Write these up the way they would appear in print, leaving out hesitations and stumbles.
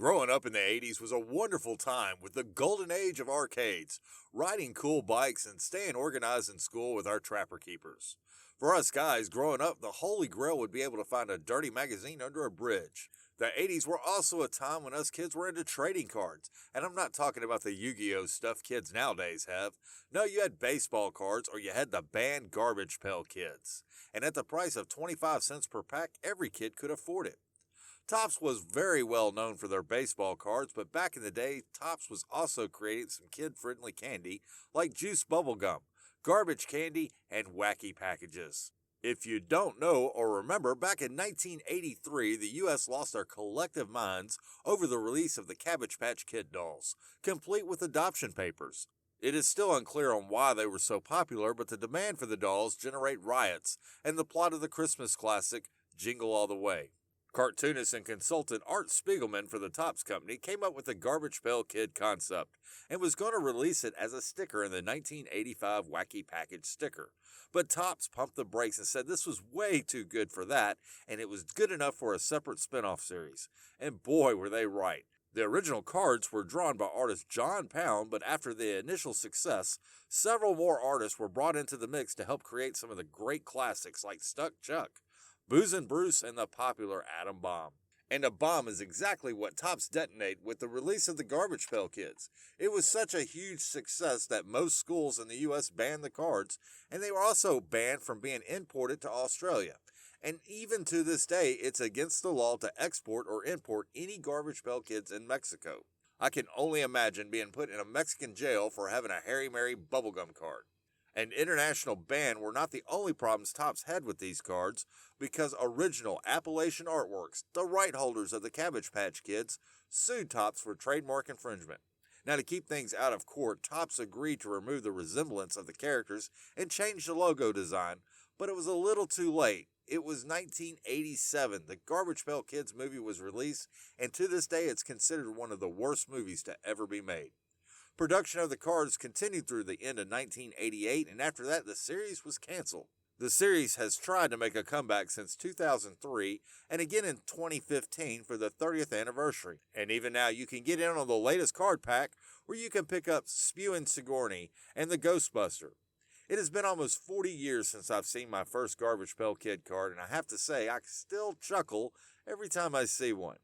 Growing up in the 80s was a wonderful time with the golden age of arcades, riding cool bikes, and staying organized in school with our trapper keepers. For us guys, growing up, the holy grail would be able to find a dirty magazine under a bridge. The 80s were also a time when us kids were into trading cards, and I'm not talking about the Yu-Gi-Oh stuff kids nowadays have. No, you had baseball cards or you had the banned garbage pail kids. And at the price of 25 cents per pack, every kid could afford it. Topps was very well known for their baseball cards, but back in the day, Topps was also creating some kid-friendly candy like juice bubble gum, garbage candy, and wacky packages. If you don't know or remember, back in 1983, the U.S. lost their collective minds over the release of the Cabbage Patch Kid dolls, complete with adoption papers. It is still unclear on why they were so popular, but the demand for the dolls generate riots and the plot of the Christmas classic, Jingle All the Way. Cartoonist and consultant Art Spiegelman for the Topps Company came up with the Garbage Pail Kid concept and was going to release it as a sticker in the 1985 Wacky Package sticker. But Topps pumped the brakes and said this was way too good for that, and it was good enough for a separate spin-off series. And boy, were they right. The original cards were drawn by artist John Pound, but after the initial success, several more artists were brought into the mix to help create some of the great classics like Stuck Chuck, Boozin' Bruce, and the popular Atom Bomb. And a bomb is exactly what Topps detonated with the release of the Garbage Pail Kids. It was such a huge success that most schools in the U.S. banned the cards, and they were also banned from being imported to Australia. And even to this day, it's against the law to export or import any Garbage Pail Kids in Mexico. I can only imagine being put in a Mexican jail for having a Harry Mary bubblegum card. An international ban were not the only problems Topps had with these cards, because original Appalachian Artworks, the right holders of the Cabbage Patch Kids, sued Topps for trademark infringement. Now, to keep things out of court, Topps agreed to remove the resemblance of the characters and change the logo design, but it was a little too late. It was 1987. The Garbage Pail Kids movie was released, and to this day it's considered one of the worst movies to ever be made. Production of the cards continued through the end of 1988, and after that, the series was canceled. The series has tried to make a comeback since 2003, and again in 2015 for the 30th anniversary. And even now, you can get in on the latest card pack, where you can pick up Spewin' Sigourney and the Ghostbuster. It has been almost 40 years since I've seen my first Garbage Pail Kid card, and I have to say, I still chuckle every time I see one.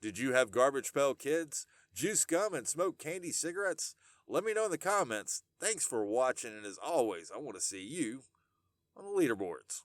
Did you have Garbage Pail Kids, juice gum, and smoke candy cigarettes? Let me know in the comments. Thanks for watching, and as always, I want to see you on the leaderboards.